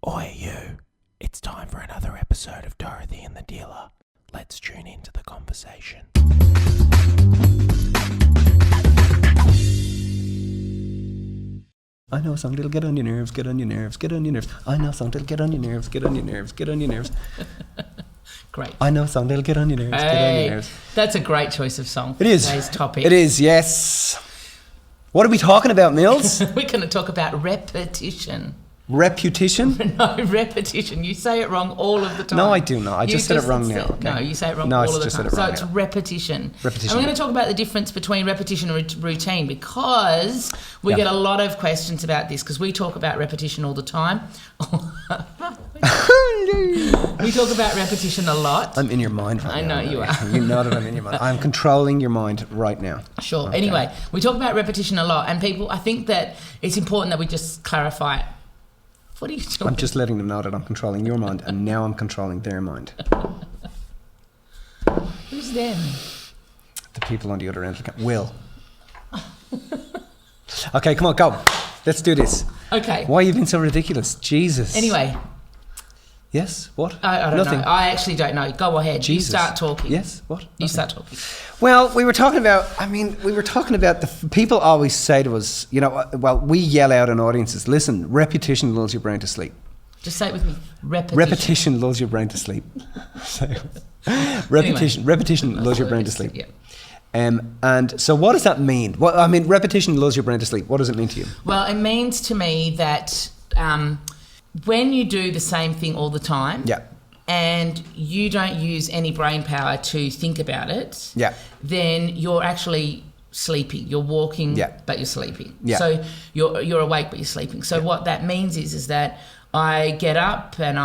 Oi, you. It's time for another episode of Dorothy and the Dealer. Let's tune into the conversation. I know a song that'll get on your nerves, get on your nerves, get on your nerves. I know a song that'll get on your nerves, get on your nerves, get on your nerves. Great. I know a song that'll get on your nerves, get on your nerves. That's a great choice of song for It is. today's topic. It is, yes. What are we talking about, Mills? We're going to talk about repetition. Reputation? No, repetition. You say it wrong all of the time. No, I do not. I just said it wrong now. Okay. No, you say it wrong No, I all of the just time. said it wrong So it's now. repetition. Repetition. And we're going to talk about the difference between repetition and routine because we get a lot of questions about this because we talk about repetition all the time. We talk about repetition a lot. I'm in your mind right now. I know you are. You know that I'm in your mind. I'm controlling your mind right now. Sure. Okay. Anyway, we talk about repetition a lot and people, I think that it's important that we just clarify it. What are you doing? I'm just letting them know that I'm controlling your mind and now I'm controlling their mind. Who's them? The people on the other end. Will. Okay, come on, go. Let's do this. Okay. Why are you being so ridiculous? Jesus. Anyway, Yes? What? I don't Nothing. know. I actually don't know. Go ahead. Jesus. You start talking. Yes? What? You Nothing. start talking. Well, we were talking about people always say to us, we yell out in audiences, listen, repetition lulls your brain to sleep. Just say it with me. Repetition. Repetition lulls your brain to sleep. Repetition lulls your brain to sleep. Yeah. And so what does that mean? Well, I mean, repetition lulls your brain to sleep. What does it mean to you? Well, it means to me that when you do the same thing all the time, Yeah. and you don't use any brain power to think about it, Yeah. then you're actually sleeping. You're walking, Yeah. but you're sleeping. Yeah. So you're awake, but you're sleeping. So what that means is that I get up and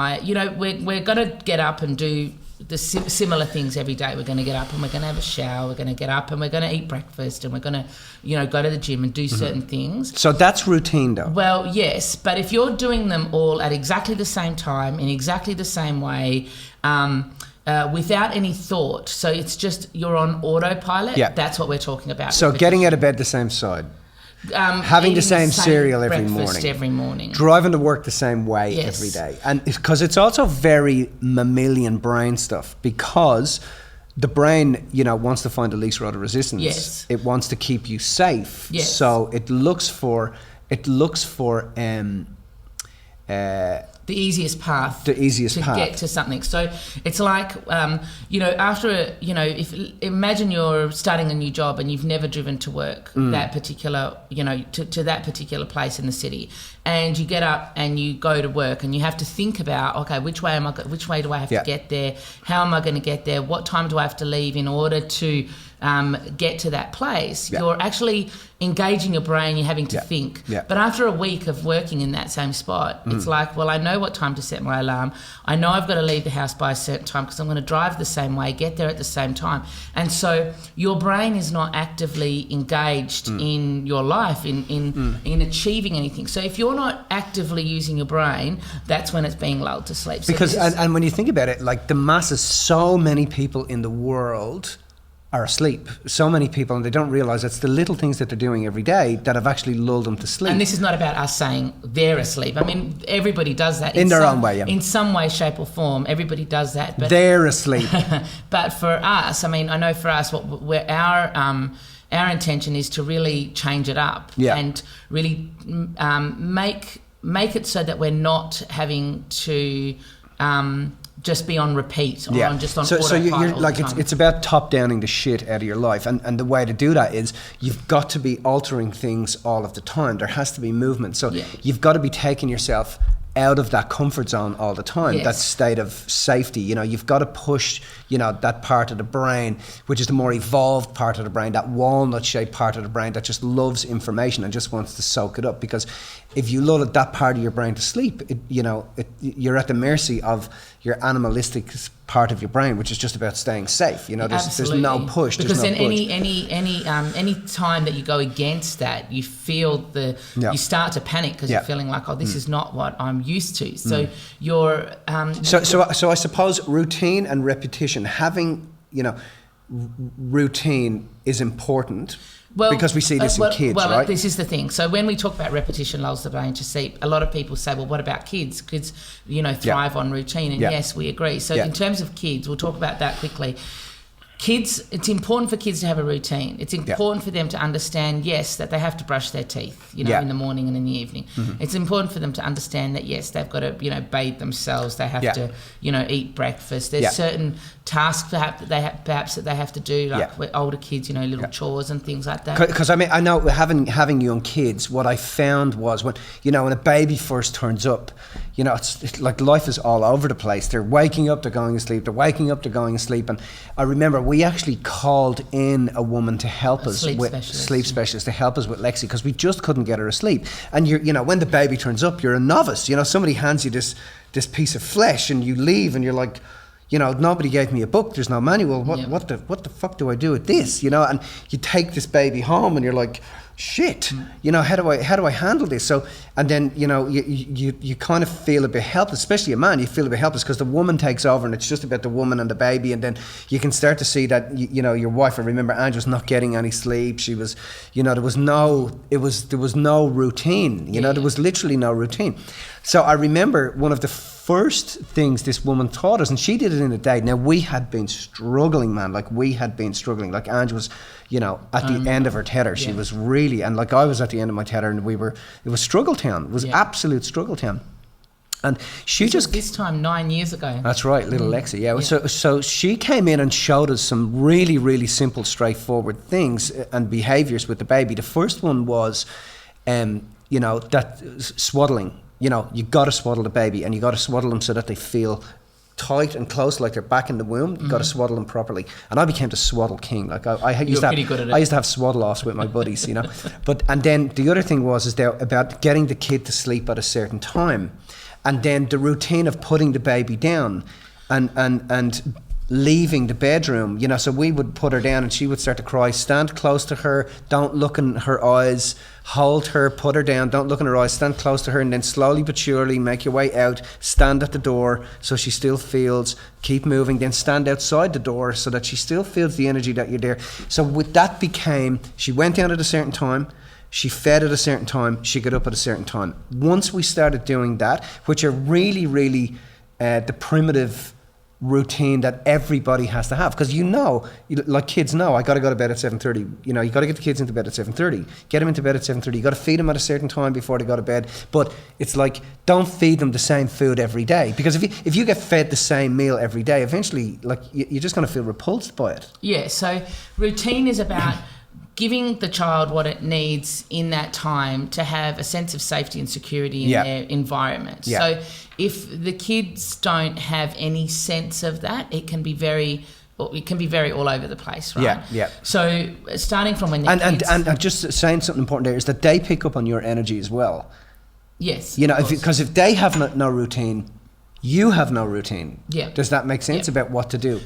we're going to get up and do the similar things every day. We're going to get up and we're going to have a shower. We're going to get up and we're going to eat breakfast and we're going to, go to the gym and do certain things. So that's routine, though. Well, yes, but if you're doing them all at exactly the same time, in exactly the same way, without any thought, so it's just you're on autopilot, Yeah. that's what we're talking about. So getting out of bed the same side. Having Eating the same cereal every breakfast morning. every morning. Driving to work the same way Yes. every day. And because it's also very mammalian brain stuff, because the brain, wants to find the least road of resistance. Yes. It wants to keep you safe. Yes. So it looks for The easiest path. The easiest to path. get to something. So it's like, imagine you're starting a new job and you've never driven to work that particular, to that particular place in the city, and you get up and you go to work and you have to think about, okay, which way do I have Yeah. to get there? How am I going to get there? What time do I have to leave in order to get to that place? Yeah. You're actually engaging your brain, you're having to Yeah. think. Yeah. But after a week of working in that same spot, it's like, well, I know what time to set my alarm. I know I've got to leave the house by a certain time because I'm going to drive the same way, get there at the same time. And so your brain is not actively engaged in your life, in achieving anything. So if you're not actively using your brain, that's when it's being lulled to sleep. So because this- and when you think about it, like the masses, so many people in the world are asleep. So many people, and they don't realize it's the little things that they're doing every day that have actually lulled them to sleep. And this is not about us saying they're asleep. I mean, everybody does that. In their own way, yeah. In some way, shape or form, everybody does that. But They're asleep. But for us, I mean, I know for us, our intention is to really change it up and really make it so that we're not having to just be on repeat or on autopilot. So you're all like the time. it's about top downing the shit out of your life, and the way to do that is you've got to be altering things all of the time. There has to be movement. So you've got to be taking yourself out of that comfort zone all the time, Yes. that state of safety. You've got to push, that part of the brain, which is the more evolved part of the brain, that walnut-shaped part of the brain that just loves information and just wants to soak it up. Because if you lull that part of your brain to sleep, you're at the mercy of your animalistic part of your brain, which is just about staying safe. There's no push. Because there's no then any time that you go against that, you feel you start to panic because you're feeling like, oh, this is not what I'm used to. So you're So I suppose routine and repetition, having routine is important. Well, because we see this in kids, right? This is the thing. So when we talk about repetition lulls the brain to sleep, a lot of people say, well, what about kids? Kids, thrive on routine. And yes, we agree. So in terms of kids, we'll talk about that quickly. Kids, it's important for kids to have a routine. It's important for them to understand, yes, that they have to brush their teeth, in the morning and in the evening. Mm-hmm. It's important for them to understand that, yes, they've got to, bathe themselves. They have to, eat breakfast. There's certain tasks perhaps that they have to do, like with older kids, little chores and things like that. Because I know having young kids, what I found was when a baby first turns up, it's like life is all over the place. They're waking up, they're going to sleep. They're waking up, they're going to sleep. And I remember we actually called in a woman to help us sleep specialist to help us with Lexi, because we just couldn't get her asleep. And when the baby turns up, you're a novice. Somebody hands you this piece of flesh, and you leave, and you're like, nobody gave me a book. There's no manual. What the fuck do I do with this? And you take this baby home, and you're like, shit. How do I handle this? So, and then you kind of feel a bit helpless, especially a man. You feel a bit helpless because the woman takes over, and it's just about the woman and the baby. And then you can start to see that your wife. I remember Ange was not getting any sleep. She was, there was no routine. There was literally no routine. So I remember one of the first things this woman taught us, and she did it in a day. Now, we had been struggling, man. Like Like Ange was, at the end of her tether. She was really, and like I was at the end of my tether, and it was struggle town. It was absolute struggle town. And she this time 9 years ago. That's right, little Lexi. Yeah. So she came in and showed us some really, really simple, straightforward things and behaviours with the baby. The first one was, that swaddling. You got to swaddle the baby, and you got to swaddle them so that they feel tight and close, like they're back in the womb. You got to swaddle them properly. And I became the swaddle king. Like I used to have swaddle offs with my buddies, and then the other thing was about getting the kid to sleep at a certain time, and then the routine of putting the baby down and leaving the bedroom. So we would put her down, and she would start to cry. Stand close to her, don't look in her eyes, hold her, put her down, don't look in her eyes, stand close to her, and then slowly but surely make your way out, stand at the door so she still feels, keep moving, then stand outside the door so that she still feels the energy that you're there. So with that she went down at a certain time, she fed at a certain time, she got up at a certain time. Once we started doing that, which are really, really the primitive routine that everybody has to have, because like kids know, I got to go to bed at 7:30. You got to get the kids into bed at 7:30, get them into bed at 7:30. You got to feed them at a certain time before they go to bed. But it's like, don't feed them the same food every day, because if you get fed the same meal every day, eventually like you're just going to feel repulsed by it. So routine is about giving the child what it needs in that time to have a sense of safety and security in their environment. So if the kids don't have any sense of that, it can be very all over the place, right? So starting from when and just saying something important there is that they pick up on your energy as well. Yes. Because if they have no routine, you have no routine. Does that make sense about what to do?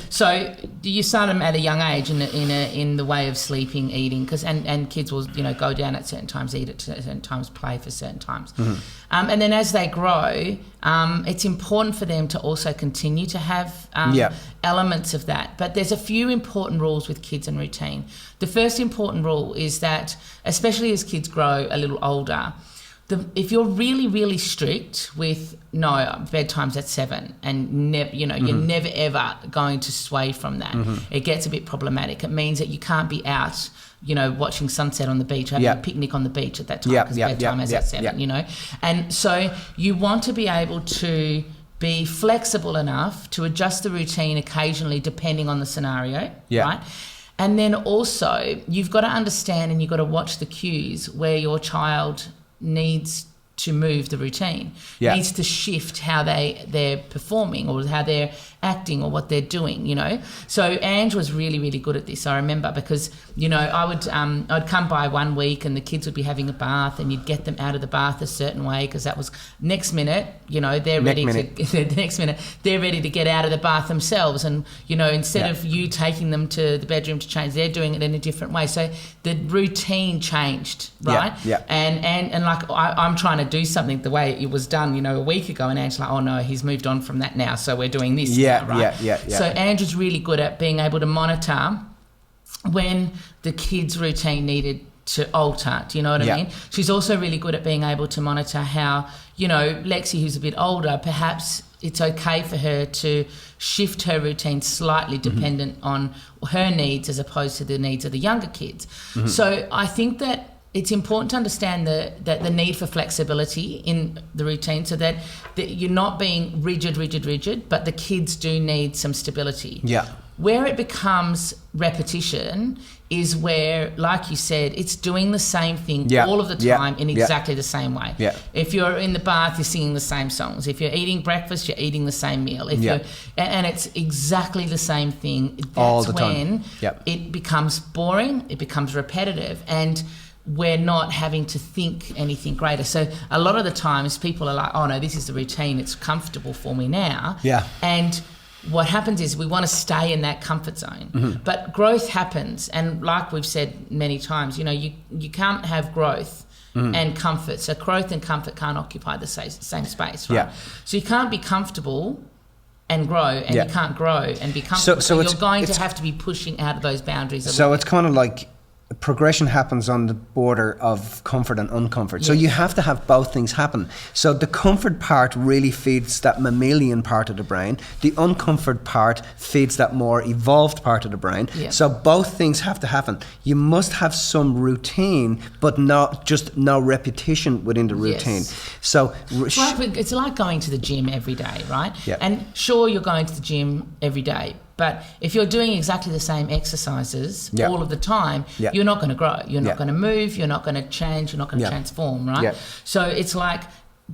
So you start them at a young age in the way of sleeping, eating, because and kids will go down at certain times, eat at certain times, play for certain times, and then as they grow, it's important for them to also continue to have elements of that. But there's a few important rules with kids and routine. The first important rule is that, especially as kids grow a little older, if you're really, really strict with bedtime's at 7 and you're never ever going to sway from that, it gets a bit problematic. It means that you can't be out, watching sunset on the beach, having a picnic on the beach at that time because bedtime is at 7, And so you want to be able to be flexible enough to adjust the routine occasionally depending on the scenario, right? And then also you've got to understand and you've got to watch the cues where your child needs to move the routine, needs to shift how they're performing or how they're acting or what they're doing, So Ange was really, really good at this, I remember, because, I'd come by one week and the kids would be having a bath and you'd get them out of the bath a certain way because that was next minute, they're ready to get out of the bath themselves. And, instead of you taking them to the bedroom to change, they're doing it in a different way. So the routine changed, right? And like I'm trying to do something the way it was done, a week ago, and Ange's like, oh no, he's moved on from that now, so we're doing this now, right? So Andrew's really good at being able to monitor when the kids' routine needed to alter. Do you know what I mean? She's also really good at being able to monitor how, Lexi, who's a bit older, perhaps it's okay for her to shift her routine slightly dependent on her needs as opposed to the needs of the younger kids. So I think that it's important to understand that the need for flexibility in the routine, so that you're not being rigid, but the kids do need some stability. Yeah. Where it becomes repetition is where, like you said, it's doing the same thing all of the time in exactly the same way. Yeah. If you're in the bath, you're singing the same songs. If you're eating breakfast, you're eating the same meal. And it's exactly the same thing. That's all the when time. It becomes boring, it becomes repetitive, and we're not having to think anything greater. So a lot of the times people are like, oh no, this is the routine, it's comfortable for me now. Yeah. And what happens is we want to stay in that comfort zone. But growth happens, and like we've said many times, you can't have growth and comfort. So growth and comfort can't occupy the same space, right? So you can't be comfortable and grow, and you can't grow and be comfortable. So you're going to have to be pushing out of those boundaries. So it's kind of like progression happens on the border of comfort and uncomfort. So you have to have both things happen. So the comfort part really feeds that mammalian part of the brain. The uncomfort part feeds that more evolved part of the brain. So both things have to happen. You must have some routine, but not just no repetition within the routine. So it's like going to the gym every day, right? And sure, you're going to the gym every day, but if you're doing exactly the same exercises all of the time, you're not going to grow. You're not going to move. You're not going to change. You're not going to transform, right? So it's like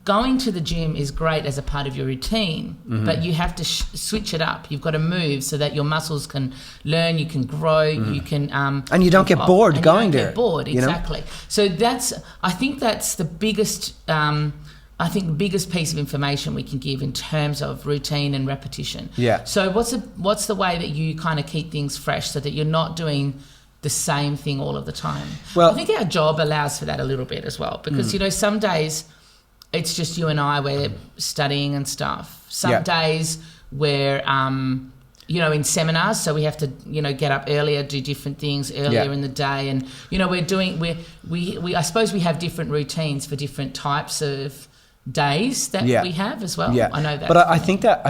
going to the gym is great as a part of your routine, but you have to switch it up. You've got to move so that your muscles can learn, you can grow, you can... and you don't get bored going there. Get bored, exactly. So I think that's the biggest... the biggest piece of information we can give in terms of routine and repetition. So what's the way that you kind of keep things fresh so that you're not doing the same thing all of the time? Well, I think our job allows for that a little bit as well, because some days it's just you and I, we're studying and stuff. Some days we're in seminars, so we have to get up earlier, do different things earlier in the day, and I suppose we have different routines for different types of days that we have as well. I know that. But I think that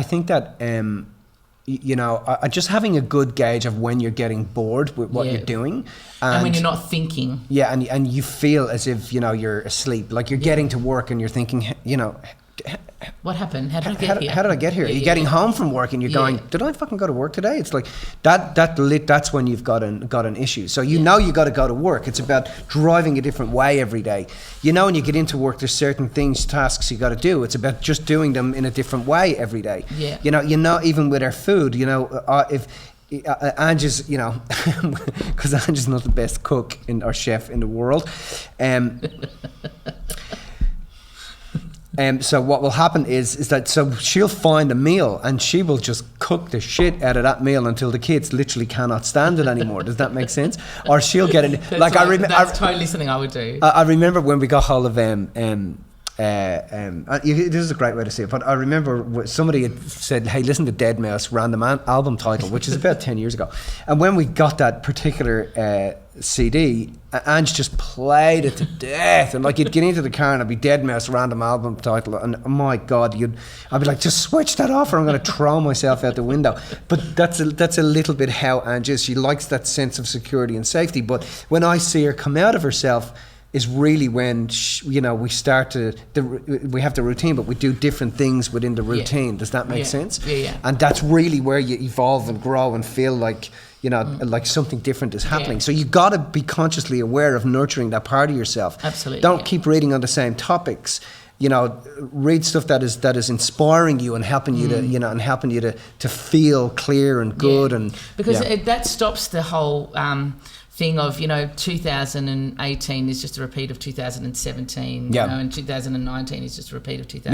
just having a good gauge of when you're getting bored with what you're doing, and when you're not thinking, and you feel as if you're asleep, like you're getting to work and you're thinking, what happened? How did I get here? How did I get here? You're getting home from work and you're going, did I fucking go to work today? It's like that's when you've got an issue. So you got to go to work. It's about driving a different way every day. When you get into work, there's certain tasks you got to do. It's about just doing them in a different way every day. Even with our food, if Angie's, because Angie's not the best cook or chef in the world. So what will happen is that she'll find a meal and she will just cook the shit out of that meal until the kids literally cannot stand it anymore. Does that make sense? Or she'll get it that's totally something I would do. I remember when we got hold of this is a great way to say it, but I remember somebody had said, hey, listen to Dead Mouse random album title, which is about 10 years ago, and when we got that particular CD, Ange just played it to death, and you'd get into the car and it'd be Dead Mouse random album title, and oh my god, I'd be like, just switch that off or I'm going to throw myself out the window. But that's a little bit how Ange is. She likes that sense of security and safety, but when I see her come out of herself is really when we start we have the routine, but we do different things within the routine. Does that make sense? And that's really where you evolve and grow and feel like like something different is happening. So you got to be consciously aware of nurturing that part of yourself. Absolutely. Don't keep reading on the same topics. Read stuff that is inspiring you and helping you to feel clear and good and because that stops the whole thing of 2018 is just a repeat of 2017 and 2019 is just a repeat of 2000.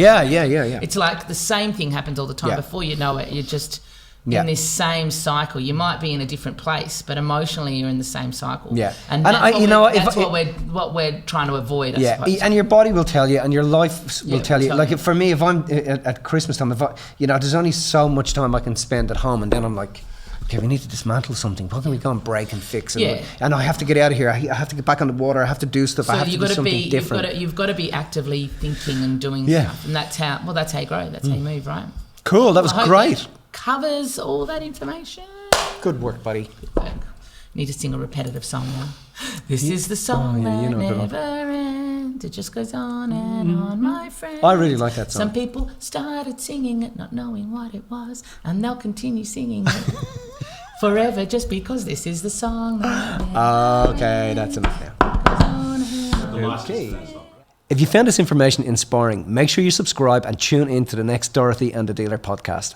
It's like the same thing happens all the time. Before you know it, you're just in this same cycle. You might be in a different place, but emotionally you're in the same cycle. And that's what we're trying to avoid, I suppose. And your body will tell you and your life will tell you. Like for me, if I'm at Christmas time, there's only so much time I can spend at home, and then I'm like, okay, we need to dismantle something. What can we go and break and fix? Yeah. And I have to get out of here. I have to get back on the water. I have to do stuff. So I have to do something different. You've got to be actively thinking and doing stuff, and that's how you grow. That's how you move, right? Cool. That was I hope great. that covers all that information. Good work, buddy. Need to sing a repetitive song now. This is the song that never ends. It just goes on and on, my friend. I really like that song. Some people started singing it, not knowing what it was, and they'll continue singing it forever just because this is the song that never Okay, that's enough now. goes on and on. Okay. If you found this information inspiring, make sure you subscribe and tune in to the next Dorothy and the Dealer podcast.